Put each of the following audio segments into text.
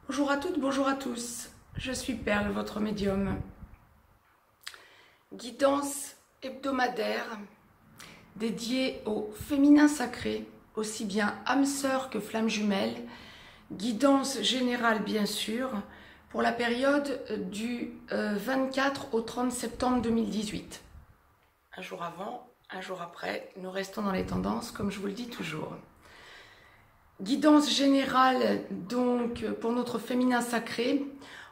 Bonjour à toutes, bonjour à tous. Je suis Perle, votre médium. Guidance hebdomadaire dédiée au féminin sacré, aussi bien âme sœur que flamme jumelle. Guidance générale, bien sûr, pour la période du 24 au 30 septembre 2018. Un jour avant, un jour après, nous restons dans les tendances, comme je vous le dis toujours. Guidance générale donc pour notre féminin sacré,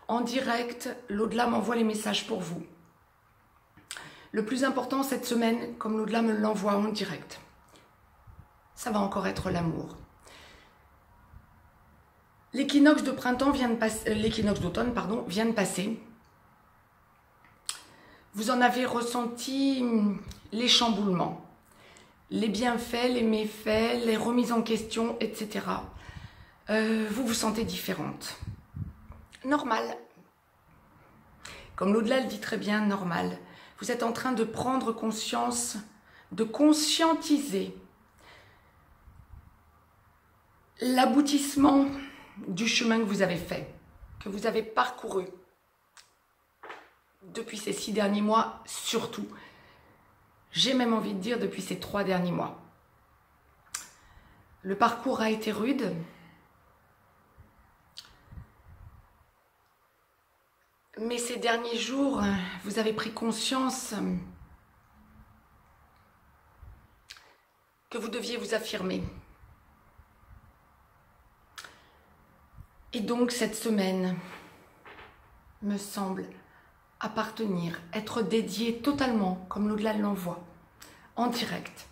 en direct, l'au-delà m'envoie les messages pour vous. Le plus important cette semaine, comme l'au-delà me l'envoie en direct, ça va encore être l'amour. L'équinoxe de printemps vient de passer, l'équinoxe d'automne, pardon, vient de passer. Vous en avez ressenti les chamboulements, les bienfaits, les méfaits, les remises en question, etc. Vous vous sentez différente. Normal. Comme l'au-delà le dit très bien, normal. Vous êtes en train de prendre conscience, de conscientiser l'aboutissement du chemin que vous avez fait, que vous avez parcouru depuis ces 6 derniers mois, surtout. J'ai même envie de dire depuis ces 3 derniers mois. Le parcours a été rude. Mais ces derniers jours, vous avez pris conscience que vous deviez vous affirmer. Et donc cette semaine me semble appartenir, être dédiée totalement, comme l'au-delà l'envoie, en direct,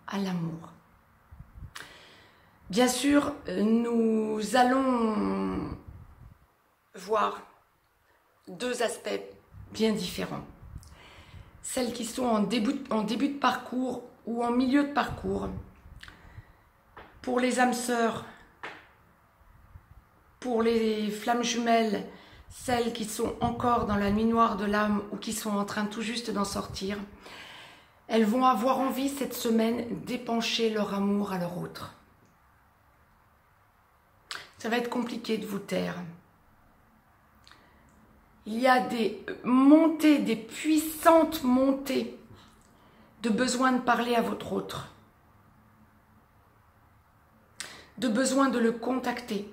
à l'amour. Bien sûr, nous allons voir 2 aspects bien différents. Celles qui sont en début de parcours ou en milieu de parcours. Pour les âmes sœurs, pour les flammes jumelles, celles qui sont encore dans la nuit noire de l'âme ou qui sont en train tout juste d'en sortir, elles vont avoir envie cette semaine d'épancher leur amour à leur autre. Ça va être compliqué de vous taire. Il y a des montées, des puissantes montées de besoin de parler à votre autre, de besoin de le contacter,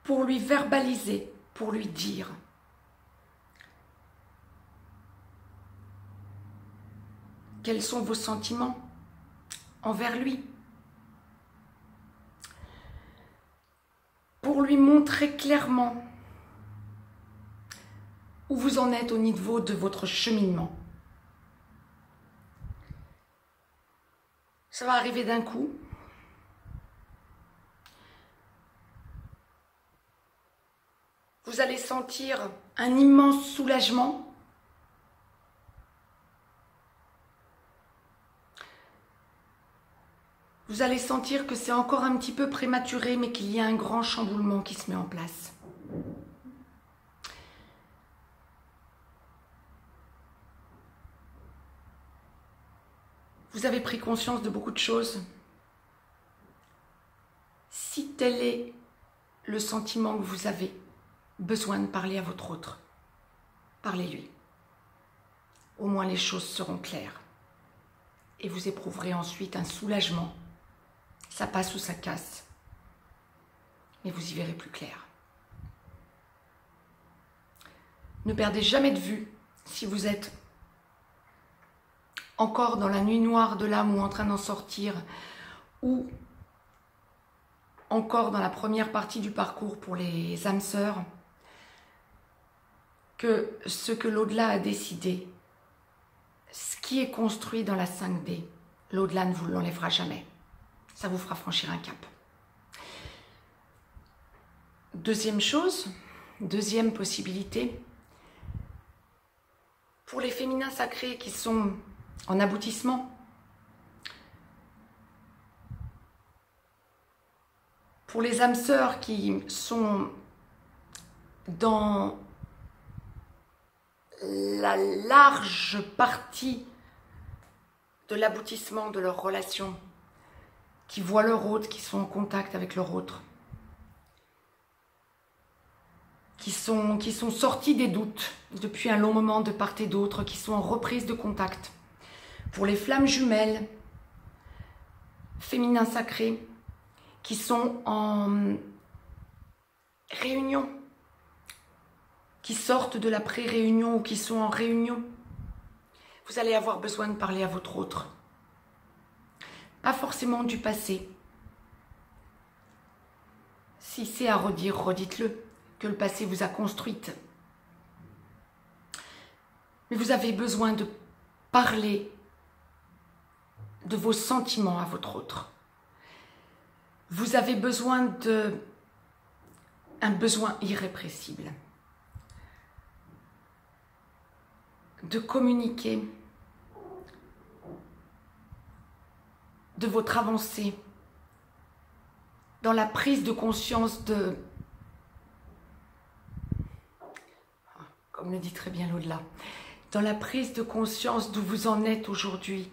pour lui verbaliser, pour lui dire. Quels sont vos sentiments envers lui? Pour lui montrer clairement où vous en êtes au niveau de votre cheminement. Ça va arriver d'un coup. Vous allez sentir un immense soulagement. Vous allez sentir que c'est encore un petit peu prématuré, mais qu'il y a un grand chamboulement qui se met en place. Vous avez pris conscience de beaucoup de choses. Si tel est le sentiment que vous avez besoin de parler à votre autre, parlez-lui. Au moins les choses seront claires. Et vous éprouverez ensuite un soulagement. Ça passe ou ça casse. Mais vous y verrez plus clair. Ne perdez jamais de vue si vous êtes encore dans la nuit noire de l'âme ou en train d'en sortir, ou encore dans la première partie du parcours pour les âmes sœurs, que ce que l'au-delà a décidé, ce qui est construit dans la 5D, l'au-delà ne vous l'enlèvera jamais. Ça vous fera franchir un cap. Deuxième chose, deuxième possibilité, pour les féminins sacrés qui sont en aboutissement, pour les âmes sœurs qui sont dans la large partie de l'aboutissement de leur relation, qui voient leur autre, qui sont en contact avec leur autre, qui sont sortis des doutes depuis un long moment de part et d'autre, qui sont en reprise de contact. Pour les flammes jumelles, féminins sacrés, qui sont en réunion, qui sortent de la pré-réunion ou qui sont en réunion, vous allez avoir besoin de parler à votre autre. Pas forcément du passé. Si c'est à redire, redites-le, que le passé vous a construite. Mais vous avez besoin de parler de vos sentiments à votre autre. Vous avez besoin un besoin irrépressible. De communiquer de votre avancée dans la prise de conscience comme le dit très bien l'au-delà, dans la prise de conscience d'où vous en êtes aujourd'hui,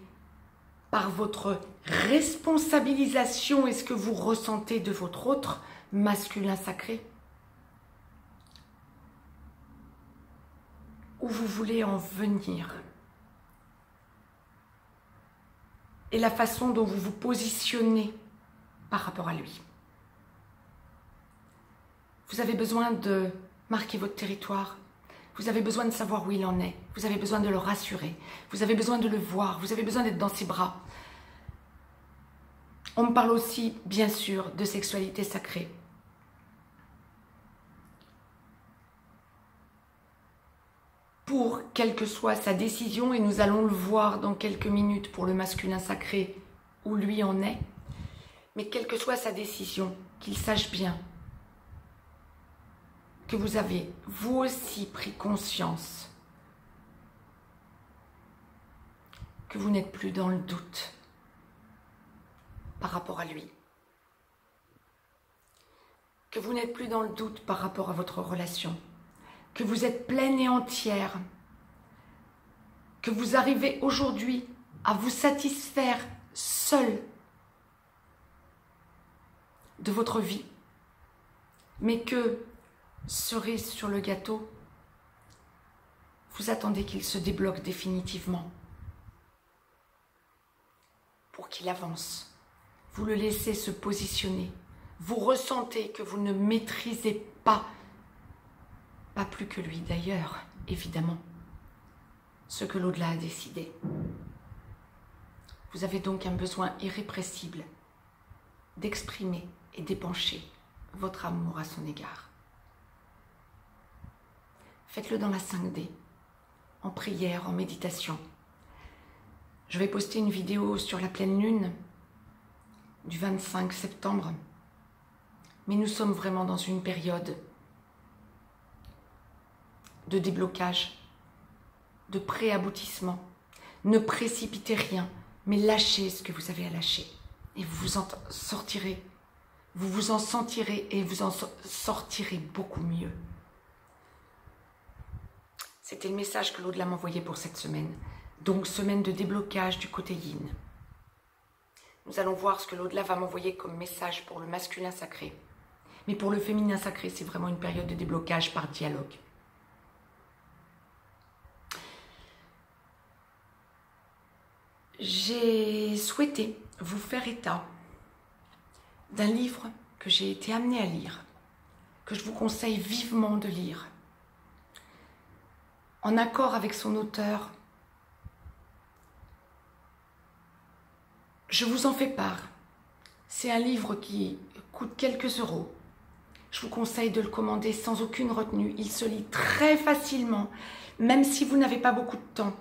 par votre responsabilisation et ce que vous ressentez de votre autre masculin sacré, où vous voulez en venir, et la façon dont vous vous positionnez par rapport à lui. Vous avez besoin de marquer votre territoire, vous avez besoin de savoir où il en est, vous avez besoin de le rassurer, vous avez besoin de le voir, vous avez besoin d'être dans ses bras. On me parle aussi, bien sûr, de sexualité sacrée. Pour quelle que soit sa décision, et nous allons le voir dans quelques minutes pour le masculin sacré, où lui en est, mais quelle que soit sa décision, qu'il sache bien que vous avez, vous aussi, pris conscience que vous n'êtes plus dans le doute par rapport à lui, que vous n'êtes plus dans le doute par rapport à votre relation, que vous êtes pleine et entière, que vous arrivez aujourd'hui à vous satisfaire seul de votre vie, mais que, cerise sur le gâteau, vous attendez qu'il se débloque définitivement pour qu'il avance. Vous le laissez se positionner. Vous ressentez que vous ne maîtrisez pas plus que lui d'ailleurs, évidemment, ce que l'au-delà a décidé. Vous avez donc un besoin irrépressible d'exprimer et d'épancher votre amour à son égard. Faites-le dans la 5D, en prière, en méditation. Je vais poster une vidéo sur la pleine lune du 25 septembre, mais nous sommes vraiment dans une période de déblocage, de préaboutissement. Ne précipitez rien, mais lâchez ce que vous avez à lâcher. Et vous vous en sortirez, vous vous en sentirez et vous en sortirez beaucoup mieux. C'était le message que l'au-delà m'envoyait pour cette semaine. Donc, semaine de déblocage du côté yin. Nous allons voir ce que l'au-delà va m'envoyer comme message pour le masculin sacré. Mais pour le féminin sacré, c'est vraiment une période de déblocage par dialogue. J'ai souhaité vous faire état d'un livre que j'ai été amenée à lire, que je vous conseille vivement de lire, en accord avec son auteur. Je vous en fais part. C'est un livre qui coûte quelques euros. Je vous conseille de le commander sans aucune retenue. Il se lit très facilement, même si vous n'avez pas beaucoup de temps.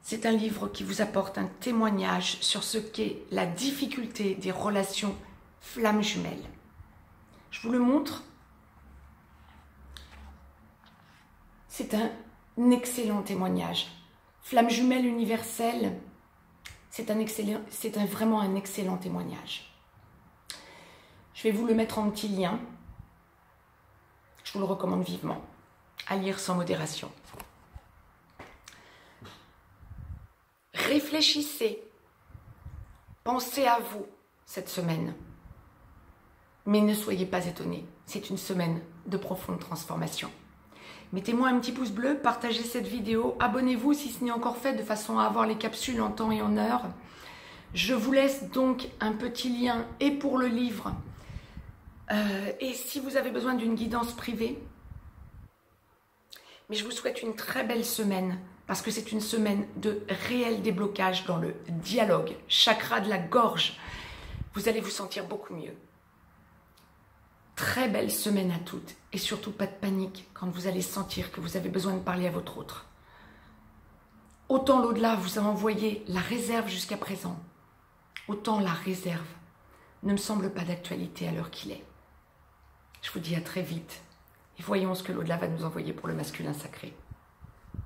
C'est un livre qui vous apporte un témoignage sur ce qu'est la difficulté des relations flammes jumelles. Je vous le montre. C'est un excellent témoignage. Flamme jumelle universelle, c'est vraiment un excellent témoignage. Je vais vous le mettre en petit lien. Je vous le recommande vivement. À lire sans modération. Réfléchissez. Pensez à vous cette semaine. Mais ne soyez pas étonnés, c'est une semaine de profonde transformation. Mettez-moi un petit pouce bleu, partagez cette vidéo, abonnez-vous si ce n'est encore fait de façon à avoir les capsules en temps et en heure. Je vous laisse donc un petit lien et pour le livre et si vous avez besoin d'une guidance privée. Mais je vous souhaite une très belle semaine parce que c'est une semaine de réel déblocage dans le dialogue, chakra de la gorge. Vous allez vous sentir beaucoup mieux. Très belle semaine à toutes et surtout pas de panique quand vous allez sentir que vous avez besoin de parler à votre autre. Autant l'au-delà vous a envoyé la réserve jusqu'à présent, autant la réserve ne me semble pas d'actualité à l'heure qu'il est. Je vous dis à très vite et voyons ce que l'au-delà va nous envoyer pour le masculin sacré.